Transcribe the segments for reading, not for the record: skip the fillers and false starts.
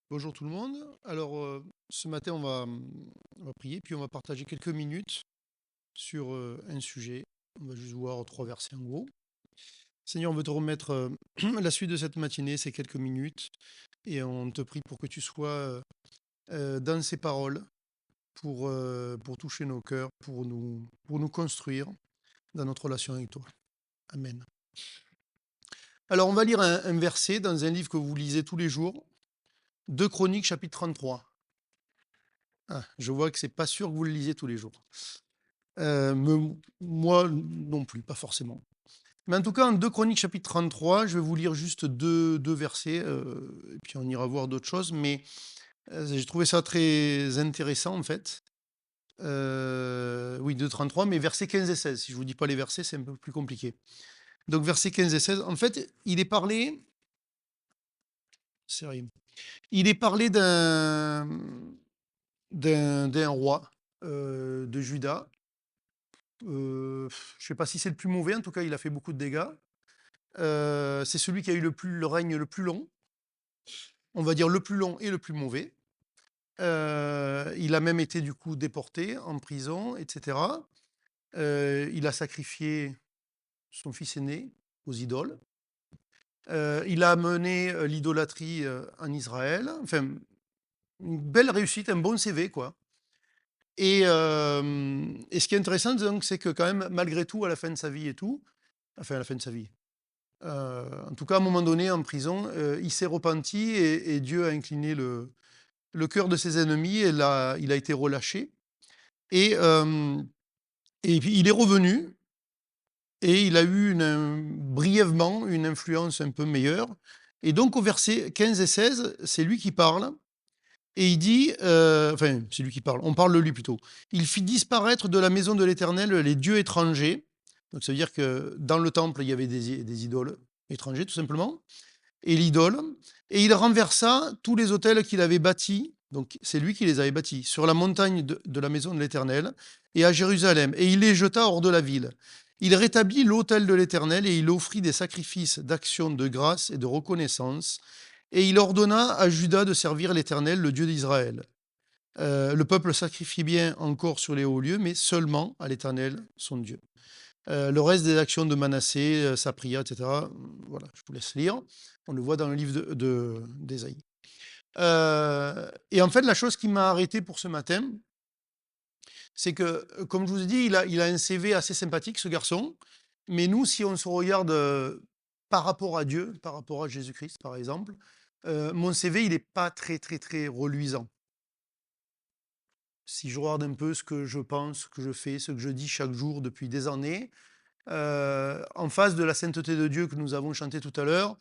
Bonjour tout le monde. Alors, ce matin, on va prier, puis on va partager quelques minutes sur un sujet. On va juste voir trois versets en gros. Seigneur, on veut te remettre la suite de cette matinée, ces quelques minutes, et on te prie pour que tu sois dans ces paroles, pour toucher nos cœurs, pour nous construire dans notre relation avec toi. Amen. Alors, on va lire un verset dans un livre que vous lisez tous les jours, 2 Chroniques, chapitre 33. Ah, je vois que c'est pas sûr que vous le lisiez tous les jours. Moi non plus, pas forcément. Mais en tout cas, en 2 Chroniques chapitre 33, je vais vous lire juste deux versets, et puis on ira voir d'autres choses, mais j'ai trouvé ça très intéressant en fait. Oui, 2:33, mais versets 15 et 16. Si je vous dis pas les versets, c'est un peu plus compliqué. Donc versets 15 et 16, en fait, sérieux, il est parlé d'un roi de Juda. Je sais pas si c'est le plus mauvais, en tout cas, il a fait beaucoup de dégâts. C'est celui qui a eu le règne le plus long, on va dire le plus long et le plus mauvais. Il a même été du coup déporté en prison, et cetera. Il a sacrifié son fils aîné aux idoles. Il a mené, l'idolâtrie, en Israël. Enfin, une belle réussite, un bon CV, quoi. Et ce qui est intéressant donc, c'est que quand même, malgré tout, à la fin de sa vie et tout, enfin à la fin de sa vie, en tout cas, à un moment donné, en prison, il s'est repenti et Dieu a incliné le cœur de ses ennemis et il a été relâché. Et, et puis, il est revenu et il a eu brièvement une influence un peu meilleure. Et donc, au verset 15 et 16, c'est lui qui parle. Et il dit, enfin, c'est lui qui parle, on parle de lui plutôt. Il fit disparaître de la maison de l'Éternel les dieux étrangers. Donc, ça veut dire que dans le temple, il y avait des idoles étrangers, tout simplement et l'idole, et il renversa tous les autels qu'il avait bâtis, donc c'est lui qui les avait bâtis, sur la montagne de la maison de l'Éternel, et à Jérusalem, et il les jeta hors de la ville. Il rétablit l'autel de l'Éternel, et il offrit des sacrifices d'action de grâce et de reconnaissance, et il ordonna à Juda de servir l'Éternel, le Dieu d'Israël. Le peuple sacrifie bien encore sur les hauts lieux, mais seulement à l'Éternel, son Dieu. Le reste des actions de Manassé, sa prière, et cetera, voilà, je vous laisse lire. On le voit dans le livre d'Ésaïe. Et en fait, la chose qui m'a arrêté pour ce matin, c'est que, comme je vous ai dit, il a un CV assez sympathique, ce garçon. Mais nous, si on se regarde par rapport à Dieu, par rapport à Jésus-Christ, par exemple, mon CV, il n'est pas très, très, très reluisant. Si je regarde un peu ce que je pense, ce que je fais, ce que je dis chaque jour depuis des années, en face de la sainteté de Dieu que nous avons chanté tout à l'heure,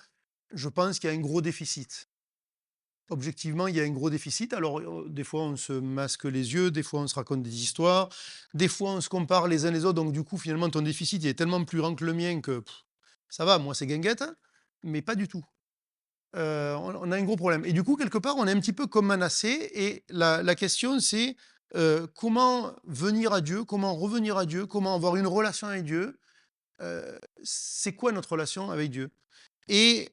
je pense qu'il y a un gros déficit. Objectivement, il y a un gros déficit. Alors, des fois, on se masque les yeux, des fois, on se raconte des histoires, des fois, on se compare les uns les autres. Donc, du coup, finalement, ton déficit il est tellement plus grand que le mien que ça va, moi, c'est guinguette, hein, mais pas du tout. On a un gros problème. Et du coup, quelque part, on est un petit peu comme Manassé. Et la question, c'est comment venir à Dieu, comment revenir à Dieu, comment avoir une relation avec Dieu. C'est quoi notre relation avec Dieu? Et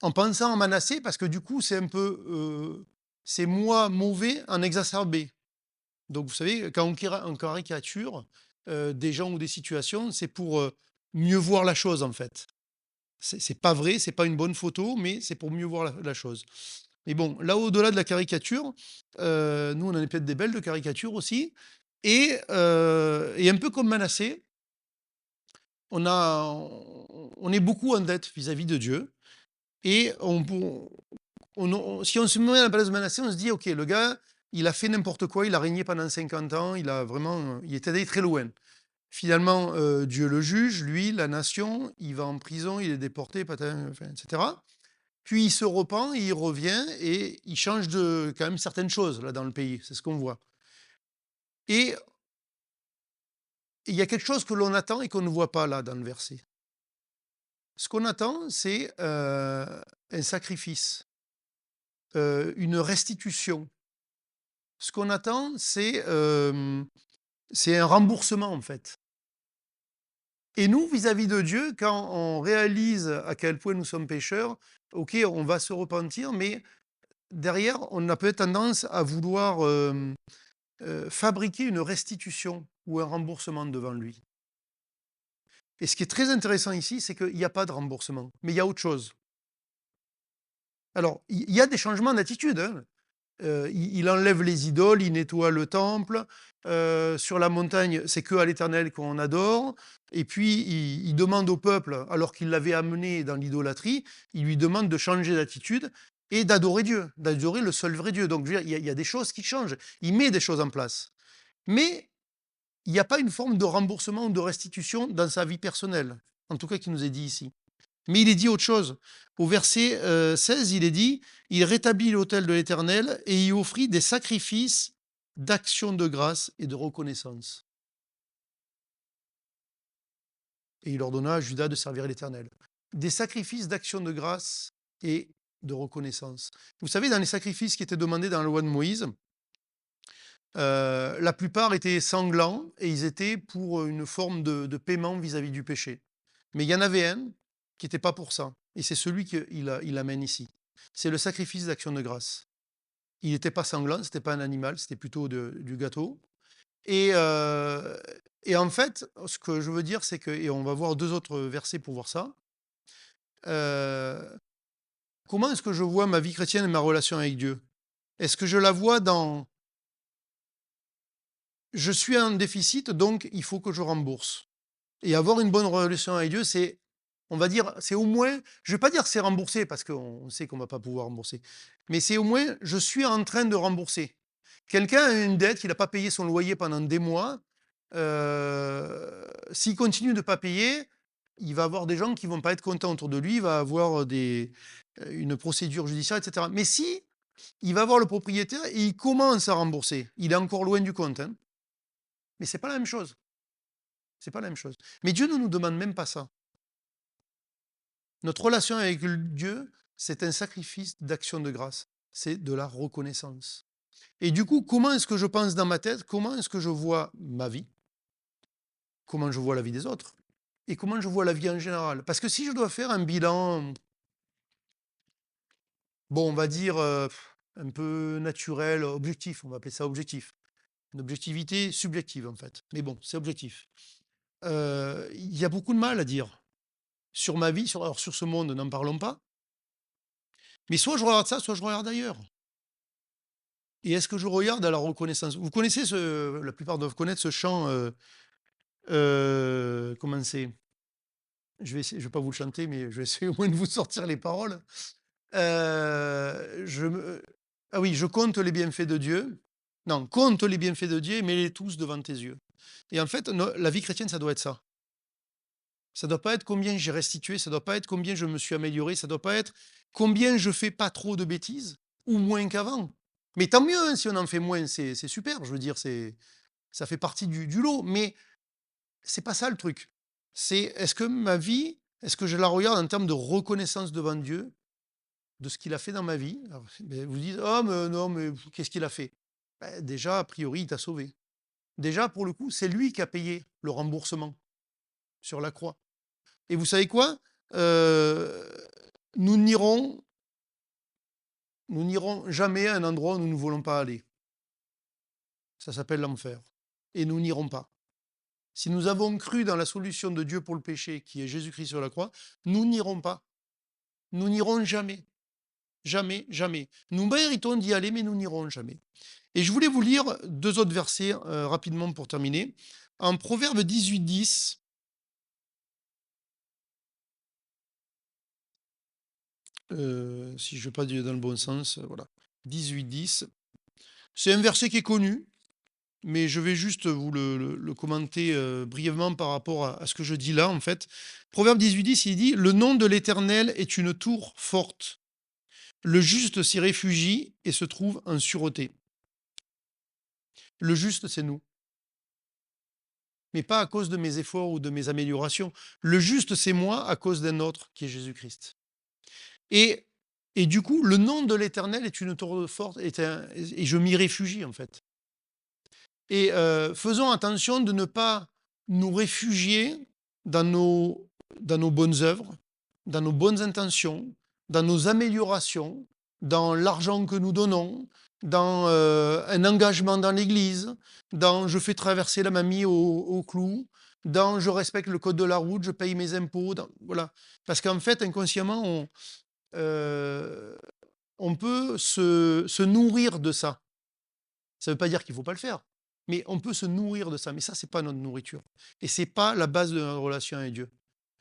en pensant à Manassé, parce que du coup, c'est un peu, c'est moi mauvais en exacerbé. Donc vous savez, quand on caricature, des gens ou des situations, c'est pour, mieux voir la chose, en fait. C'est pas vrai, c'est pas une bonne photo, mais c'est pour mieux voir la chose. Mais bon, là, au-delà de la caricature, nous, on en est peut-être des belles de caricatures aussi et un peu comme Manassé, on a on est beaucoup en dette vis-à-vis de Dieu et si on se met à la place de Manassé, on se dit: «OK, le gars, il a fait n'importe quoi, il a régné pendant 50 ans, il a vraiment, il est allé très loin». Finalement, Dieu le juge, lui, la nation, il va en prison, il est déporté, patin, enfin, et cetera. Puis il se repent, il revient et il change de quand même certaines choses là dans le pays, c'est ce qu'on voit. Et il y a quelque chose que l'on attend et qu'on ne voit pas là dans le verset. Ce qu'on attend, c'est, un sacrifice, une restitution. Ce qu'on attend, c'est un remboursement, en fait. Et nous, vis-à-vis de Dieu, quand on réalise à quel point nous sommes pécheurs, OK, on va se repentir, mais derrière, on a peut-être tendance à vouloir fabriquer une restitution ou un remboursement devant lui. Et ce qui est très intéressant ici, c'est qu'il n'y a pas de remboursement, mais il y a autre chose. Alors, il y a des changements d'attitude, hein. Il enlève les idoles, il nettoie le temple. Sur la montagne, c'est que à l'Éternel qu'on adore. Et puis, il demande au peuple, alors qu'il l'avait amené dans l'idolâtrie, il lui demande de changer d'attitude et d'adorer Dieu, d'adorer le seul vrai Dieu. Donc, je veux dire, il y a des choses qui changent. Il met des choses en place. Mais il n'y a pas une forme de remboursement ou de restitution dans sa vie personnelle, en tout cas qui nous est dit ici. Mais il est dit autre chose. Au verset 16, il est dit, il rétablit l'autel de l'Éternel et y offrit des sacrifices d'action de grâce et de reconnaissance. Et il ordonna à Judas de servir l'Éternel. Des sacrifices d'action de grâce et de reconnaissance. Vous savez, dans les sacrifices qui étaient demandés dans la loi de Moïse, la plupart étaient sanglants et ils étaient pour une forme de paiement vis-à-vis du péché. Mais il y en avait un qui n'était pas pour ça. Et c'est celui qu'il amène ici. C'est le sacrifice d'action de grâce. Il n'était pas sanglant, c'était pas un animal, c'était plutôt du gâteau. Et, euh, et en fait, ce que je veux dire, c'est que, et on va voir deux autres versets pour voir ça, euh, comment est-ce que je vois ma vie chrétienne et ma relation avec Dieu? Est-ce que je la vois dans je suis en déficit, donc il faut que je rembourse? Et avoir une bonne relation avec Dieu, c'est, on va dire, c'est au moins, je ne vais pas dire que c'est remboursé, parce qu'on sait qu'on ne va pas pouvoir rembourser, mais c'est au moins, je suis en train de rembourser. Quelqu'un a une dette, il n'a pas payé son loyer pendant des mois, s'il continue de ne pas payer, il va avoir des gens qui ne vont pas être contents autour de lui, il va avoir une procédure judiciaire, etc. Mais si il va voir le propriétaire et il commence à rembourser, il est encore loin du compte, hein, mais c'est pas la même chose. C'est pas la même chose. Mais Dieu ne nous demande même pas ça. Notre relation avec Dieu, c'est un sacrifice d'action de grâce. C'est de la reconnaissance. Et du coup, comment est-ce que je pense dans ma tête? Comment est-ce que je vois ma vie? Comment je vois la vie des autres? Et comment je vois la vie en général? Parce que si je dois faire un bilan, bon, on va dire un peu naturel, objectif, on va appeler ça objectif. Une objectivité subjective, en fait. Mais bon, c'est objectif. Il y a beaucoup de mal à dire sur ma vie, alors sur ce monde, n'en parlons pas. Mais soit je regarde ça, soit je regarde ailleurs. Et est-ce que je regarde à la reconnaissance? Vous connaissez la plupart doivent connaître ce chant, comment c'est? Je vais pas vous le chanter, mais je vais essayer au moins de vous sortir les paroles. Je me ah oui, je compte les bienfaits de Dieu. Non, compte les bienfaits de Dieu et mets-les tous devant tes yeux. Et en fait, la vie chrétienne, ça doit être ça. Ça doit pas être combien j'ai restitué, ça doit pas être combien je me suis amélioré, ça doit pas être combien je fais pas trop de bêtises ou moins qu'avant. Mais tant mieux, hein, si on en fait moins, c'est super. Je veux dire, ça fait partie du lot. Mais c'est pas ça le truc. C'est est-ce que ma vie, est-ce que je la regarde en termes de reconnaissance devant Dieu de ce qu'il a fait dans ma vie? Alors, ben, vous dites, oh, mais non, mais qu'est-ce qu'il a fait? Ben, déjà, a priori, il t'a sauvé. Déjà, pour le coup, c'est lui qui a payé le remboursement sur la croix. Et vous savez quoi? Euh, nous n'irons nous n'irons jamais à un endroit où nous ne voulons pas aller. Ça s'appelle l'enfer. Et nous n'irons pas. Si nous avons cru dans la solution de Dieu pour le péché, qui est Jésus-Christ sur la croix, nous n'irons pas. Nous n'irons jamais. Jamais, jamais. Nous méritons d'y aller, mais nous n'irons jamais. Et je voulais vous lire deux autres versets rapidement pour terminer. En Proverbe 18, 10, si je ne vais pas dire dans le bon sens, voilà. 18, 10. C'est un verset qui est connu, mais je vais juste vous le commenter brièvement par rapport à ce que je dis là, en fait. Proverbe 18, 10, il dit, le nom de l'Éternel est une tour forte. Le juste s'y réfugie et se trouve en sûreté. Le juste, c'est nous. Mais pas à cause de mes efforts ou de mes améliorations. Le juste, c'est moi à cause d'un autre qui est Jésus-Christ. Et, et du coup, le nom de l'Éternel est une tour forte et je m'y réfugie, en fait. Et faisons attention de ne pas nous réfugier dans nos bonnes œuvres, dans nos bonnes intentions, dans nos améliorations, dans l'argent que nous donnons, dans un engagement dans l'Église, dans je fais traverser la mamie au clou, dans je respecte le code de la route, je paye mes impôts, voilà. Parce qu'en fait, inconsciemment, euh, on peut se nourrir de ça. Ça ne veut pas dire qu'il ne faut pas le faire, mais on peut se nourrir de ça. Mais ça, c'est pas notre nourriture. Et c'est pas la base de notre relation avec Dieu.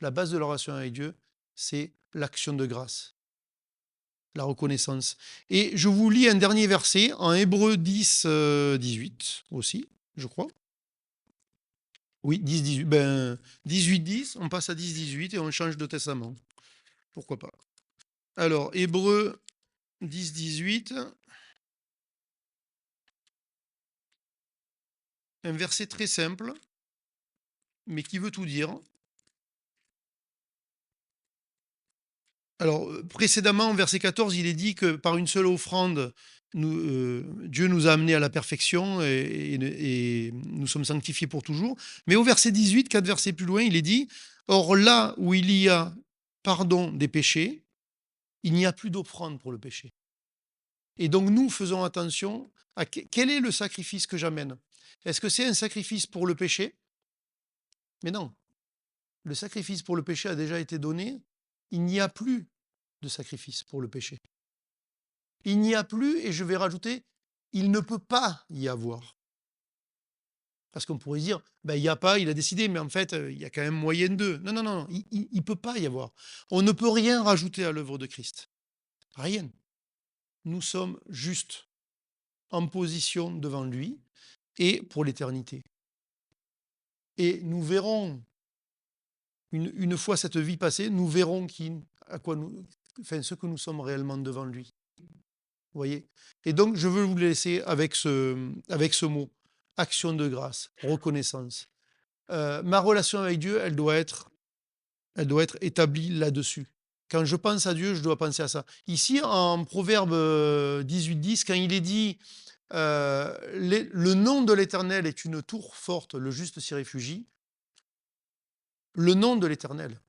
La base de la relation avec Dieu, c'est l'action de grâce, la reconnaissance. Et je vous lis un dernier verset en Hébreux 10, 18 aussi, je crois. Oui, 10, 18. Ben, 18, 10, on passe à 10, 18 et on change de testament. Pourquoi pas. Alors, Hébreux 10, 18, un verset très simple, mais qui veut tout dire. Alors, précédemment, verset 14, il est dit que par une seule offrande, Dieu nous a amenés à la perfection et nous sommes sanctifiés pour toujours. Mais au verset 18, 4 versets plus loin, il est dit, or là où il y a pardon des péchés, il n'y a plus d'offrande pour le péché. Et donc nous faisons attention à quel est le sacrifice que j'amène. Est-ce que c'est un sacrifice pour le péché? Mais non. Le sacrifice pour le péché a déjà été donné. Il n'y a plus de sacrifice pour le péché. Il n'y a plus, et je vais rajouter, il ne peut pas y avoir. Parce qu'on pourrait dire, ben, il n'y a pas, il a décidé, mais en fait, il y a quand même moyen d'eux. Non, non, non, il ne peut pas y avoir. On ne peut rien rajouter à l'œuvre de Christ. Rien. Nous sommes juste en position devant lui et pour l'éternité. Et nous verrons, une fois cette vie passée, nous verrons ce que nous sommes réellement devant lui. Vous voyez? Et donc, je veux vous laisser avec ce mot, action de grâce, reconnaissance. Ma relation avec Dieu, elle doit être établie là-dessus. Quand je pense à Dieu, je dois penser à ça. Ici, en Proverbe 18-10, quand il est dit le nom de l'Éternel est une tour forte, le juste s'y réfugie. Le nom de l'Éternel.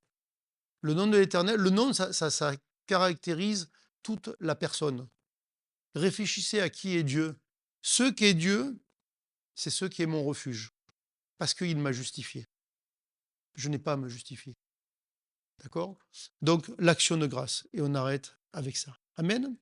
Le nom de l'Éternel, le nom, ça caractérise toute la personne. Réfléchissez à qui est Dieu. Ce qu'est Dieu, c'est ce qui est mon refuge. Parce qu'il m'a justifié. Je n'ai pas à me justifier. D'accord? Donc, l'action de grâce. Et on arrête avec ça. Amen.